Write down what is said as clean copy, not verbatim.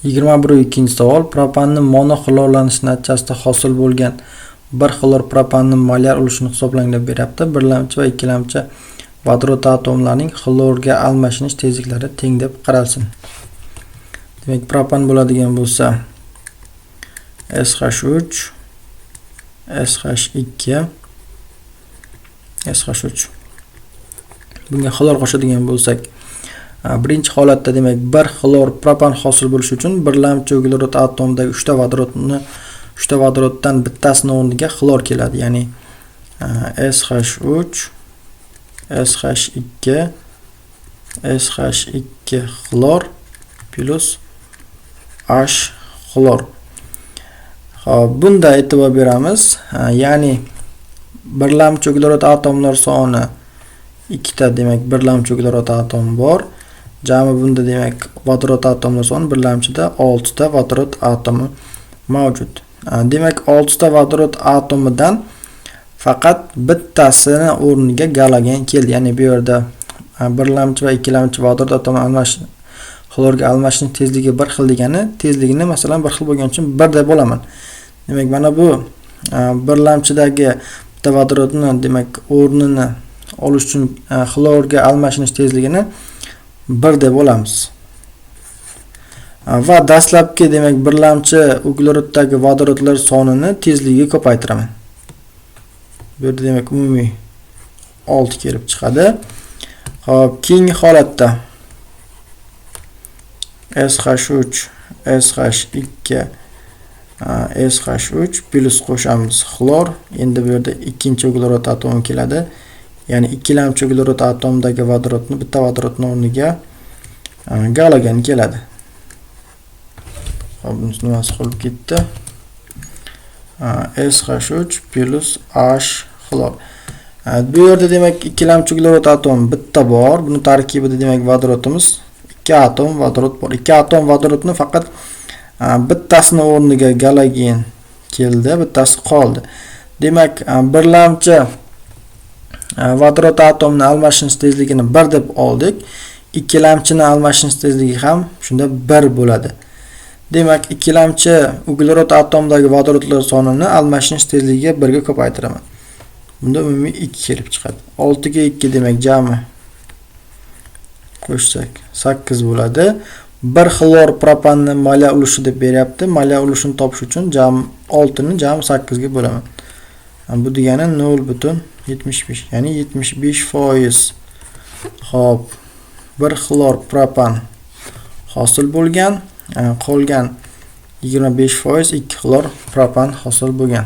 21 savol. Propanning monoxlorlanish natijasida hosil bo'lgan 1 xlor propanning molyar ulushini hisoblang deb beryapti. Birlamchi va ikkilamchi vodorod atomlarining xlorga almashinish tezliklari teng deb qaralsin. Demak, propan bo'ladigan bo'lsa SH3 SH2 SH3. Bunga xlor qo'shadigan bo'lsak, birinchi holatda demak 1 xlor propan hosil bo'lishi uchun birlamchi uglerod atomidagi 3 ta vodoroddan bittasining o'rniga xlor keladi. Ya'ni SH3 SH2 SH2 xlor plus H xlor. Xo'p, bunda e'tibor beramiz. Ya'ni birlamchi uglerod atomlar soni 2 ta, demak birlamchi uglerod atom bor. Jami bunda demak vodorod atomlar soni birlamchida 6 ta vodorod atomi mavjud. Demak 6 ta vodorod atomidan faqat bittasini o'rniga galogen keldi. Ya'ni bu yerda birlamchi va ikkilamchi vodorod atomi xlorga almashish tezligi bir xil degani, tezligini masalan bir xil bo'lgani uchun 1 deb olaman. Demak, mana bu birlamchidagi bitta vodorodni demak o'rnini olish uchun xlorga almashish tezligini 1 deb olamiz. Va dastlabki demak birlamchi ugleroddagi vodorodlar sonini tezligiga ko'paytiraman. Bu yerda demak umumiy 6 kelib chiqadi. Xo'p, keyingi holatda SH3 SH2 SH3 plus qo'shamiz xlor. Endi bu yerda ikkinchi uglerod atomi keladi. Ya'ni ikkilamchi uglerod atomidagi vodorodni bitta vodorodning o'rniga galogen keladi. Xo'p, bunisi nimasi qolib ketdi? SH3 plus H xlor. Bu yerda demak ikkilamchi uglerod atom bitta bor. Buni tarkibida demak vodorodimiz 2 atom vodorod bor. 2 atom vodorodni faqat bittasini o'rniga galogen keldi, bittasi qoldi. Demak, birlamchi vodorod atomini almashish tezligini 1 deb oldik. Ikkilamchini almashish tezligi ham shunda 1 bo'ladi. Demak, ikkilamchi uglerod atomidagi vodorodlar sonini almashish tezligiga 1 ga ko'paytiraman. Bunda umumiy 2 kelib chiqadi. 6 ga 2 demak jami qo'shsak 8 bo'ladi. 1 xlor propanning molyar ulushi deb beryapti. Molyar ulushini topish uchun jami 6 ni jami 8 ga bo'laman. Bu degani 0.75, ya'ni 75%. Xo'p, 1 xlor propan hosil bo'lgan, qolgan 25% 2 xlor propan hosil bo'lgan.